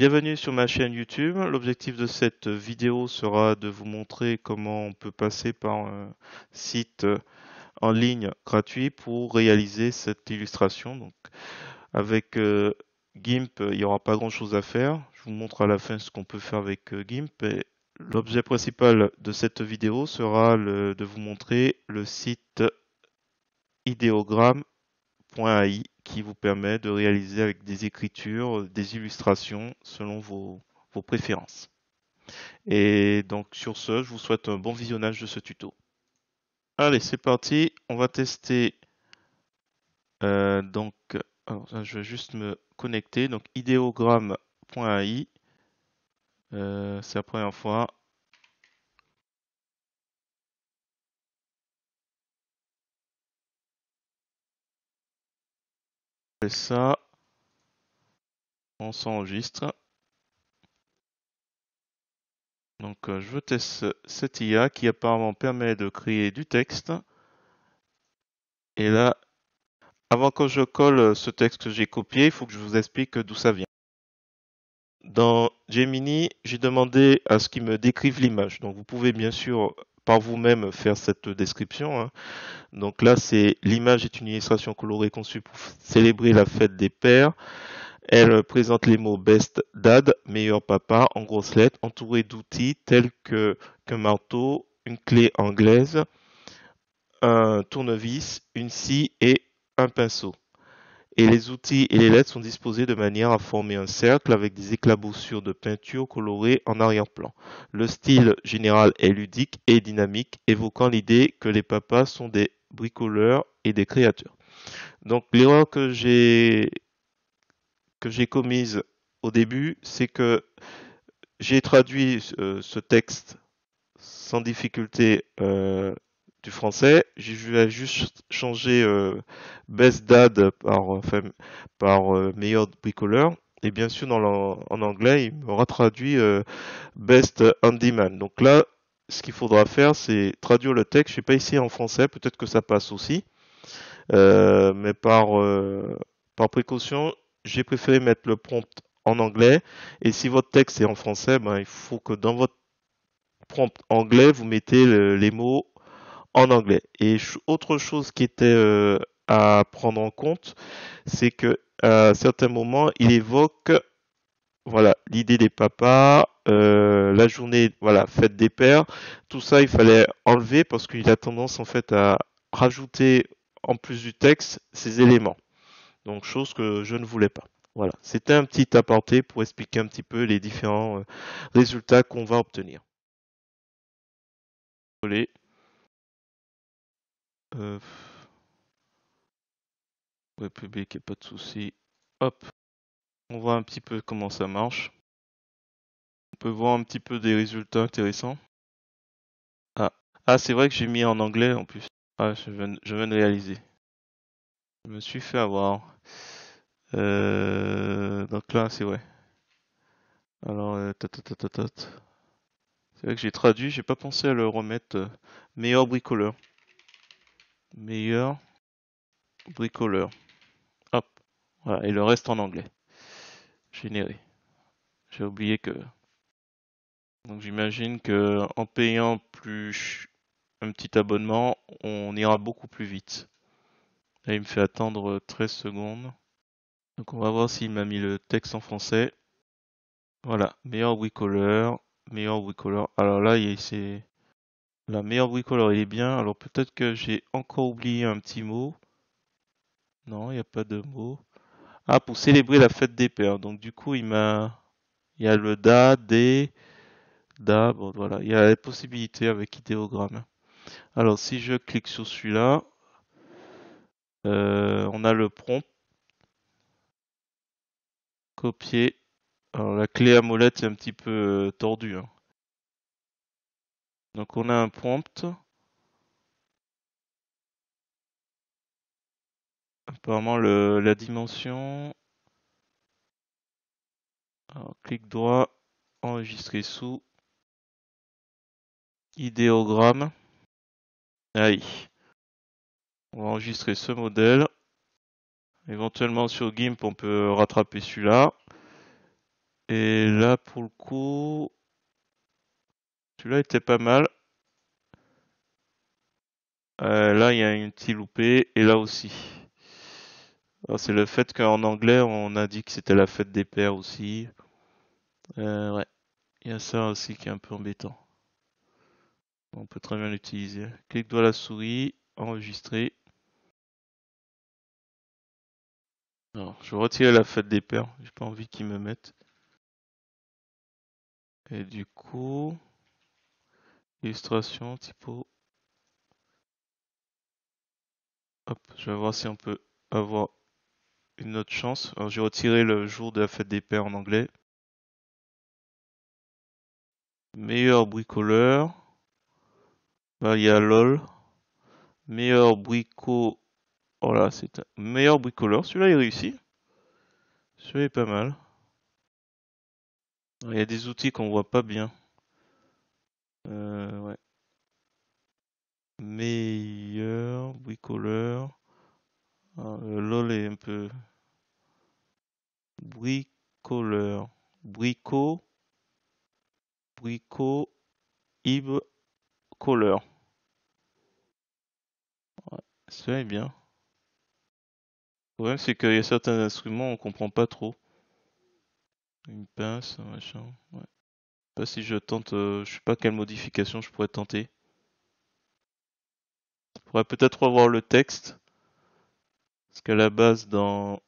Bienvenue sur ma chaîne YouTube. L'objectif de cette vidéo sera de vous montrer comment on peut passer par un site en ligne gratuit pour réaliser cette illustration. Donc, avec GIMP, il n'y aura pas grand-chose à faire. Je vous montre à la fin ce qu'on peut faire avec GIMP. Et l'objet principal de cette vidéo sera de vous montrer le site idéogramme.ai qui vous permet de réaliser avec des écritures, des illustrations selon vos préférences. Et donc sur ce, je vous souhaite un bon visionnage de ce tuto. Allez, c'est parti. On va tester. Donc, alors, je vais juste me connecter. Donc, idéogramme.ai. C'est la première fois. Et ça, on s'enregistre. Donc, je teste cette IA qui apparemment permet de créer du texte. Et là, avant que je colle ce texte que j'ai copié, il faut que je vous explique d'où ça vient. Dans Gemini, j'ai demandé à ce qu'il me décrive l'image. Donc vous pouvez bien sûr par vous-même faire cette description, hein. Donc là, c'est l'image est une illustration colorée conçue pour célébrer la fête des pères. Elle présente les mots best dad, meilleur papa, en grosses lettres, entouré d'outils tels qu'un marteau, une clé anglaise, un tournevis, une scie et un pinceau. Et les outils et les lettres sont disposés de manière à former un cercle avec des éclaboussures de peinture colorées en arrière-plan. Le style général est ludique et dynamique, évoquant l'idée que les papas sont des bricoleurs et des créateurs. Donc l'erreur que j'ai commise au début, c'est que j'ai traduit ce texte sans difficulté du français. Je vais juste changer Best Dad par meilleur bricoleur. Et bien sûr, en anglais, il m'aura traduit Best Handyman. Donc là, ce qu'il faudra faire, c'est traduire le texte. Je sais pas ici en français, peut-être que ça passe aussi. Mais par précaution, j'ai préféré mettre le prompt en anglais. Et si votre texte est en français, ben, il faut que dans votre prompt anglais, vous mettez les mots en anglais. Et autre chose qui était à prendre en compte, c'est que à certains moments, il évoque voilà l'idée des papas, la journée voilà fête des pères. Tout ça, il fallait enlever parce qu'il a tendance en fait à rajouter en plus du texte ces éléments. Donc chose que je ne voulais pas. Voilà, c'était un petit aparté pour expliquer un petit peu les différents résultats qu'on va obtenir. Désolé. Euh, République, pas de souci. Hop, on voit un petit peu comment ça marche. On peut voir un petit peu des résultats intéressants. Ah, ah c'est vrai que j'ai mis en anglais en plus. Ah, je viens de réaliser. Je me suis fait avoir. Donc là, c'est vrai. Alors, c'est vrai que j'ai traduit, j'ai pas pensé à le remettre. Meilleur bricoleur. Meilleur bricoleur. Hop, voilà, et le reste en anglais. Généré. J'ai oublié que. Donc j'imagine que en payant plus un petit abonnement, on ira beaucoup plus vite. Là, il me fait attendre 13 secondes. Donc on va voir s'il m'a mis le texte en français. Voilà, meilleur bricoleur, meilleur bricoleur. Alors là, c'est la meilleure bricoleur, il est bien. Alors peut-être que j'ai encore oublié un petit mot. Non, il n'y a pas de mot. Ah, pour célébrer la fête des pères. Donc du coup, il y a le da, des, da. Bon, voilà, il y a la possibilité avec idéogramme. Alors si je clique sur celui-là, on a le prompt, copier. Alors la clé à molette est un petit peu tordue, hein. Donc on a un prompt. Apparemment la dimension. Alors clic droit, enregistrer sous, idéogramme. Aïe. On va enregistrer ce modèle. Éventuellement sur GIMP on peut rattraper celui-là. Et là, pour le coup, celui-là était pas mal. Là, il y a une petite loupée, et là aussi. Alors, c'est le fait qu'en anglais, on a dit que c'était la fête des pères aussi. Ouais, il y a ça aussi qui est un peu embêtant. On peut très bien l'utiliser. Clic droit la souris, enregistrer. Alors, je vais retirer la fête des pères, j'ai pas envie qu'ils me mettent. Et du coup, illustration, typo. Hop, je vais voir si on peut avoir une autre chance. Alors, j'ai retiré le jour de la fête des pères en anglais. Meilleur bricoleur. Là, il y a LOL. Meilleur brico. Oh là, c'est un meilleur bricoleur. Celui-là, il réussit. Celui-là est pas mal. Il y a des outils qu'on voit pas bien. Ouais. Meilleur bricoleur. LOL est un peu bricoleur. Brico. Brico. Ib. Coleur. Ouais. Celui-là est bien. Le problème, c'est qu'il y a certains instruments, on comprend pas trop. Une pince, un machin. Ouais. Pas si je tente, je sais pas quelle modification je pourrais tenter. Je pourrais peut-être revoir le texte, parce qu'à la base dans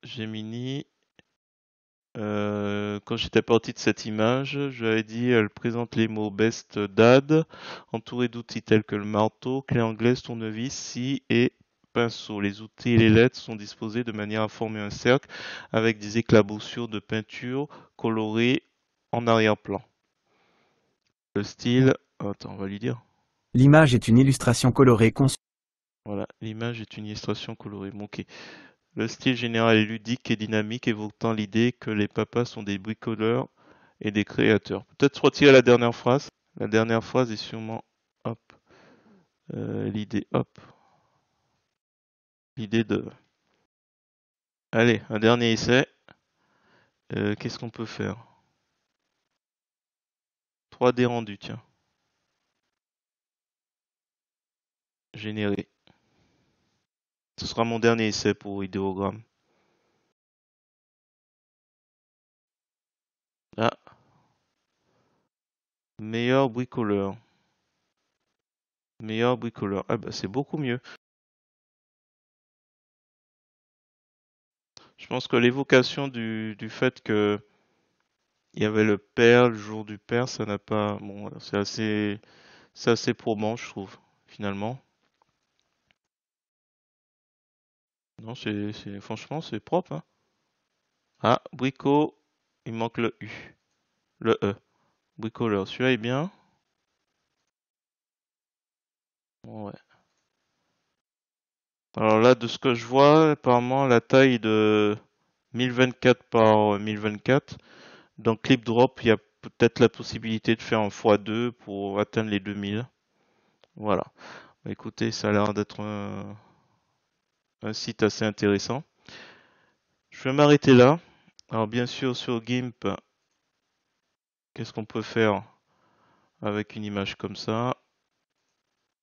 Gemini, quand j'étais parti de cette image, je avais dit elle présente les mots best dad, entouré d'outils tels que le marteau, clé anglaise, tournevis, scie et pinceau. Les outils et les lettres sont disposés de manière à former un cercle avec des éclaboussures de peinture colorées en arrière-plan. Le style, attends, on va lui dire. L'image est une illustration colorée conçue. Voilà, l'image est une illustration colorée. Bon, ok. Le style général est ludique et dynamique, évoquant l'idée que les papas sont des bricoleurs et des créateurs. Peut-être retirer la dernière phrase. La dernière phrase est sûrement, hop, l'idée, hop, l'idée de. Allez, un dernier essai. Qu'est-ce qu'on peut faire? 3D rendu, tiens. Générer. Ce sera mon dernier essai pour idéogramme. Ah, meilleur bricoleur. Meilleur bricoleur. Ah bah c'est beaucoup mieux. Je pense que l'évocation du fait que il y avait le père, le jour du père, ça n'a pas. Bon, c'est assez probant, je trouve, finalement. Non, franchement, c'est propre, hein. Ah, brico, il manque le U, le E. Bricoleur, celui-là est bien. Ouais. Alors là, de ce que je vois, apparemment, la taille de 1024 par 1024. Dans Clip Drop, il y a peut-être la possibilité de faire un x2 pour atteindre les 2000. Voilà. Bah, écoutez, ça a l'air d'être un site assez intéressant. Je vais m'arrêter là. Alors bien sûr, sur GIMP, qu'est-ce qu'on peut faire avec une image comme ça?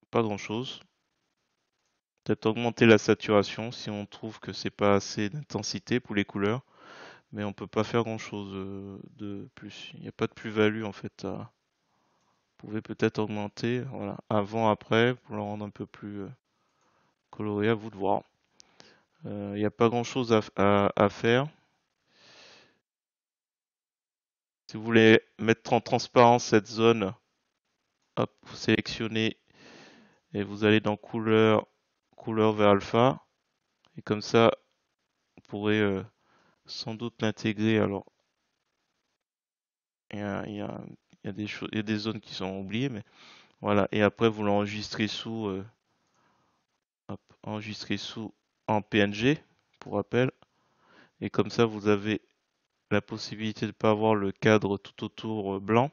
Pas grand-chose. Peut-être augmenter la saturation si on trouve que c'est pas assez d'intensité pour les couleurs, mais on peut pas faire grand-chose de plus. Il n'y a pas de plus-value en fait. Vous pouvez peut-être augmenter, voilà, avant, après, pour le rendre un peu plus coloré, à vous de voir. Il n'y a pas grand-chose à faire. Si vous voulez mettre en transparence cette zone, hop, vous sélectionnez et vous allez dans couleur, couleur vers alpha. Et comme ça, vous pourrez sans doute l'intégrer. Alors, il y a, il y a- il y a des choses, il y a des zones qui sont oubliées, mais voilà. Et après, vous l'enregistrez sous, hop, enregistrez sous en PNG, pour rappel. Et comme ça, vous avez la possibilité de ne pas avoir le cadre tout autour blanc.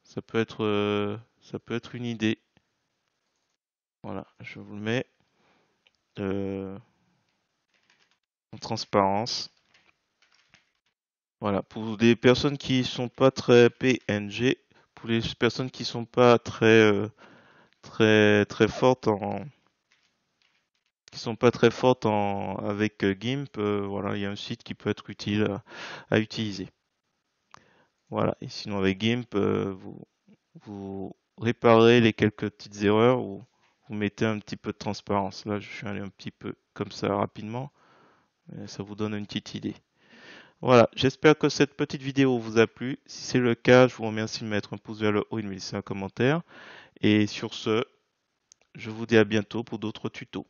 Ça peut être une idée. Voilà, je vous le mets euh, en transparence. Voilà, pour des personnes qui sont pas très PNG, pour les personnes qui sont pas très fortes qui sont pas très fortes avec GIMP, voilà, il y a un site qui peut être utile à utiliser. Voilà, et sinon avec GIMP, vous réparez les quelques petites erreurs ou vous mettez un petit peu de transparence. Là, je suis allé un petit peu comme ça rapidement, mais ça vous donne une petite idée. Voilà, j'espère que cette petite vidéo vous a plu. Si c'est le cas, je vous remercie de mettre un pouce vers le haut et de me laisser un commentaire. Et sur ce, je vous dis à bientôt pour d'autres tutos.